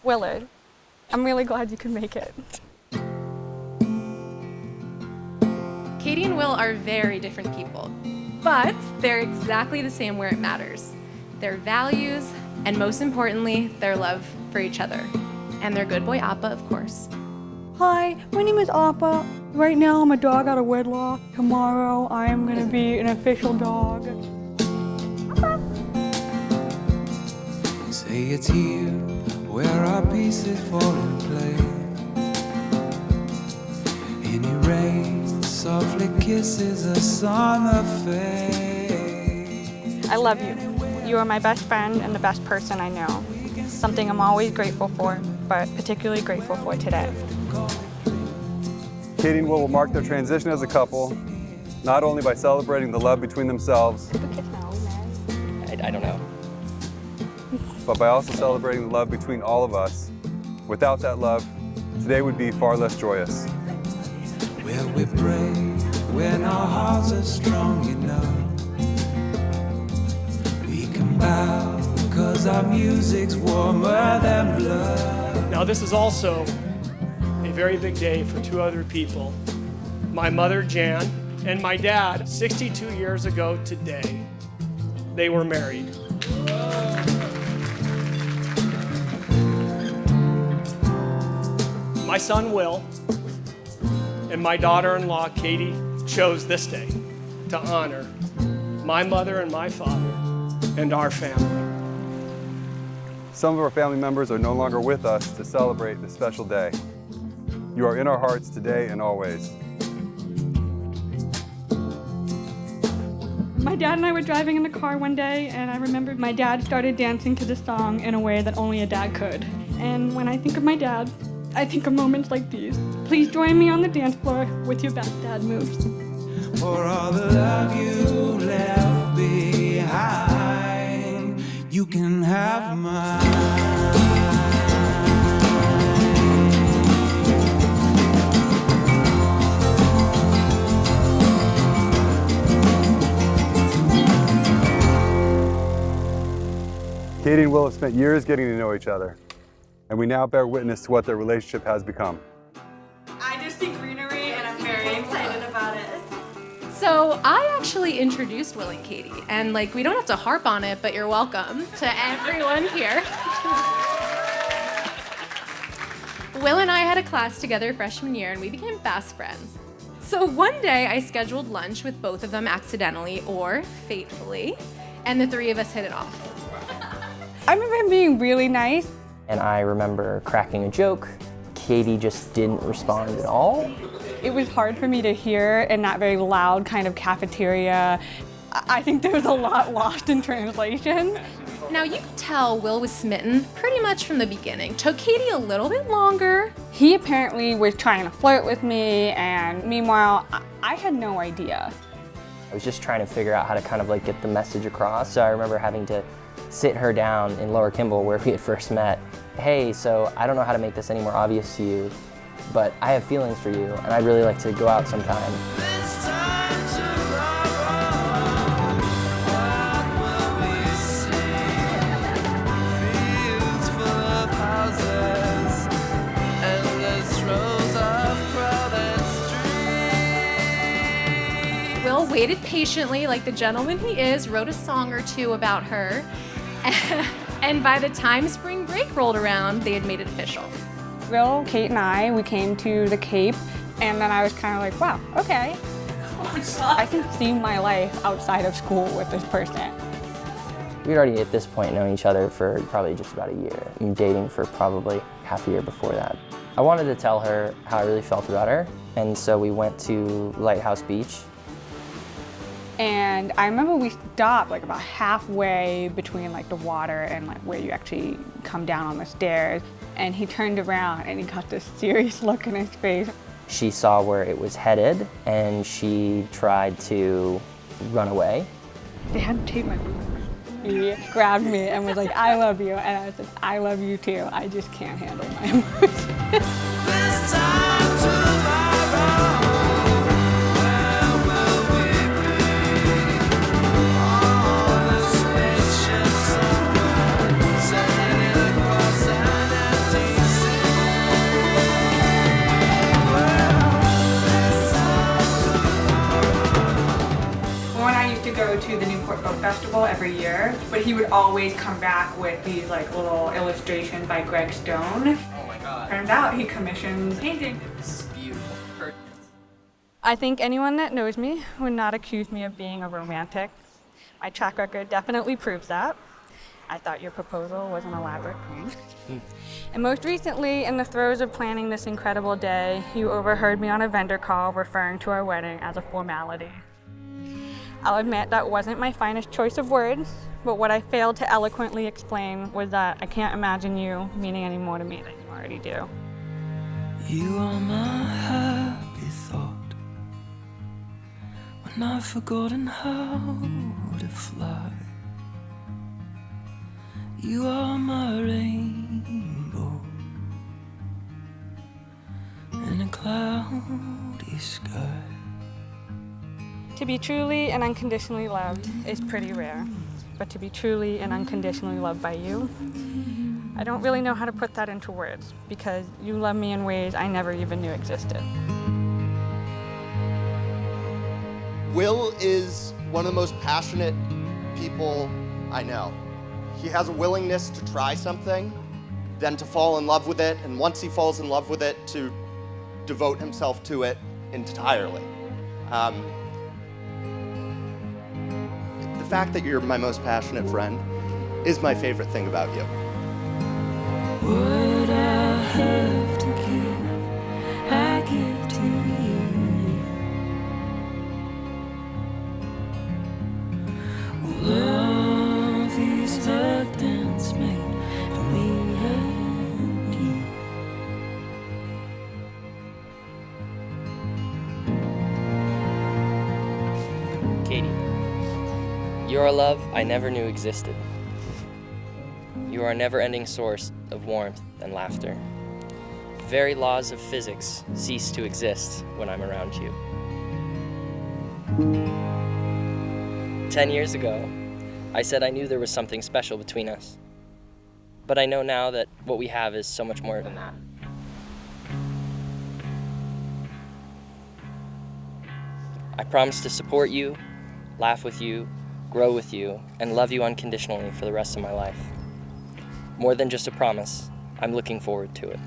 Willard, I'm really glad you could make it. Katie and Will are very different people, but they're exactly the same where it matters. Their values, and most importantly, their love for each other. And their good boy Appa, of course. Hi, my name is Appa. Right now I'm a dog out of wedlock. Tomorrow I am gonna be an official dog. Say it's here where our pieces fall in place. And it rains, softly kisses us on the face. I love you. You are my best friend and the best person I know. Something I'm always grateful for, but particularly grateful for today. Katie and Will mark their transition as a couple, not only by celebrating the love between themselves, I don't know. but by also celebrating the love between all of us. Without that love, today would be far less joyous. Where we pray when our hearts are strong enough. We can bow because our music's warmer than blood. Now this is also a very big day for two other people. My mother, Jan, and my dad, 62 years ago today, they were married. My son, Will, and my daughter-in-law, Katie, chose this day to honor my mother and my father and our family. Some of our family members are no longer with us to celebrate this special day. You are in our hearts today and always. My dad and I were driving in the car one day, and I remember my dad started dancing to the song in a way that only a dad could. And when I think of my dad, I think of moments like these. Please join me on the dance floor with your best dad moves. For all the love you left behind, you can have mine. Katie and Will have spent years getting to know each other, and we now bear witness to what their relationship has become. I just see greenery and I'm very excited about it. So I actually introduced Will and Katie, and we don't have to harp on it, but you're welcome to everyone here. Will and I had a class together freshman year, and we became fast friends. So one day I scheduled lunch with both of them accidentally or fatefully, and the three of us hit it off. I remember him being really nice. And I remember cracking a joke. Katie just didn't respond at all. It was hard for me to hear in that very loud kind of cafeteria. I think there was a lot lost in translation. Now you could tell Will was smitten pretty much from the beginning. Took Katie a little bit longer. He apparently was trying to flirt with me, and meanwhile, I had no idea. I was just trying to figure out how to kind of get the message across. So I remember having to sit her down in Lower Kimball where we had first met. Hey, so I don't know how to make this any more obvious to you, but I have feelings for you, and I'd really like to go out sometime. Will waited patiently, like the gentleman he is, wrote a song or two about her, and by the time spring break rolled around, they had made it official. Will, Kate, and we came to the Cape, and then I was kind of like, wow, okay. I can see my life outside of school with this person. We'd already at this point known each other for probably just about a year. And dating for probably half a year before that. I wanted to tell her how I really felt about her, and so we went to Lighthouse Beach. And I remember we stopped about halfway between the water and where you actually come down on the stairs. And he turned around and he got this serious look in his face. She saw where it was headed and she tried to run away. They had to take my boobs. He grabbed me and was like, I love you. And I was like, I love you too. I just can't handle my emotions. every year, but he would always come back with these like little illustrations by Greg Stone. Oh my god. Turns out he commissions painting. This is beautiful. Perfect. I think anyone that knows me would not accuse me of being a romantic. My track record definitely proves that. I thought your proposal was an elaborate prank. And most recently, in the throes of planning this incredible day, you overheard me on a vendor call referring to our wedding as a formality. I'll admit that wasn't my finest choice of words, but what I failed to eloquently explain was that I can't imagine you meaning any more to me than you already do. You are my happy thought when I've forgotten how to fly. You are my rainbow in a cloudy sky. To be truly and unconditionally loved is pretty rare, but to be truly and unconditionally loved by you, I don't really know how to put that into words because you love me in ways I never even knew existed. Will is one of the most passionate people I know. He has a willingness to try something, then to fall in love with it, and once he falls in love with it, to devote himself to it entirely. The fact that you're my most passionate friend is my favorite thing about you. What I have to give, I give to you. Love is a dance made for me and you. Katie, you're a love I never knew existed. You are a never-ending source of warmth and laughter. The very laws of physics cease to exist when I'm around you. 10 years ago, I said I knew there was something special between us. But I know now that what we have is so much more than that. I promise to support you, laugh with you, grow with you, and love you unconditionally for the rest of my life. More than just a promise, I'm looking forward to it.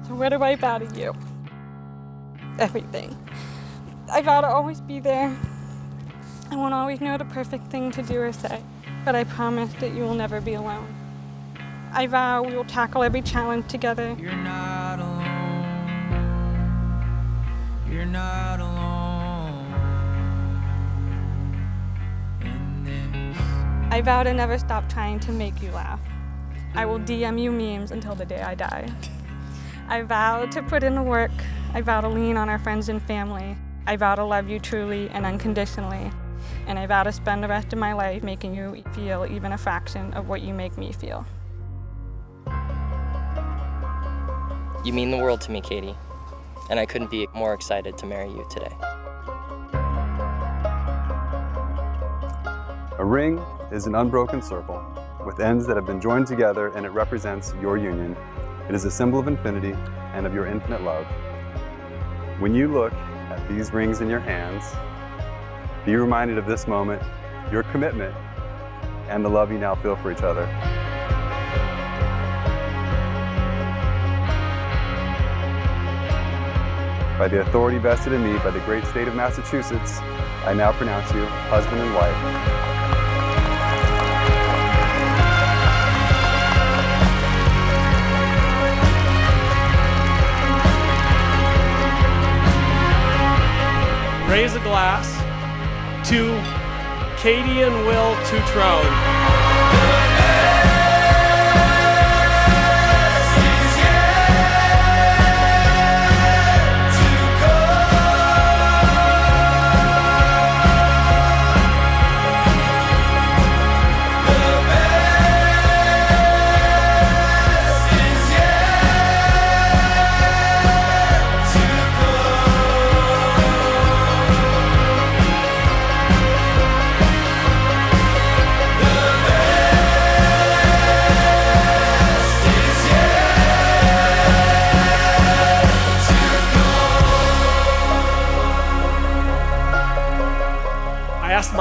So what do I vow to you? Everything. I vow to always be there. I won't always know the perfect thing to do or say, but I promise that you will never be alone. I vow we will tackle every challenge together. You're not alone. You're not alone in this. I vow to never stop trying to make you laugh. I will DM you memes until the day I die. I vow to put in the work. I vow to lean on our friends and family. I vow to love you truly and unconditionally. And I vow to spend the rest of my life making you feel even a fraction of what you make me feel. You mean the world to me, Katie, and I couldn't be more excited to marry you today. A ring is an unbroken circle with ends that have been joined together, and it represents your union. It is a symbol of infinity and of your infinite love. When you look at these rings in your hands, be reminded of this moment, your commitment, and the love you now feel for each other. By the authority vested in me by the great state of Massachusetts, I now pronounce you husband and wife. Raise a glass to Katie and Will Tutrone. The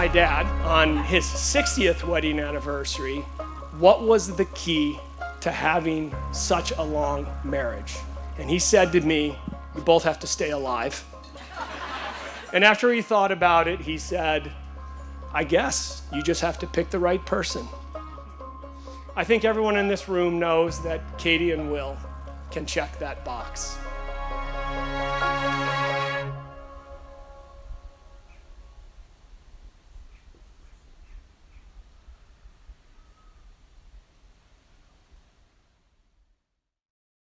my dad on his 60th wedding anniversary, what was the key to having such a long marriage? And he said to me, "We both have to stay alive." And after he thought about it, he said, "I guess you just have to pick the right person." I think everyone in this room knows that Katie and Will can check that box.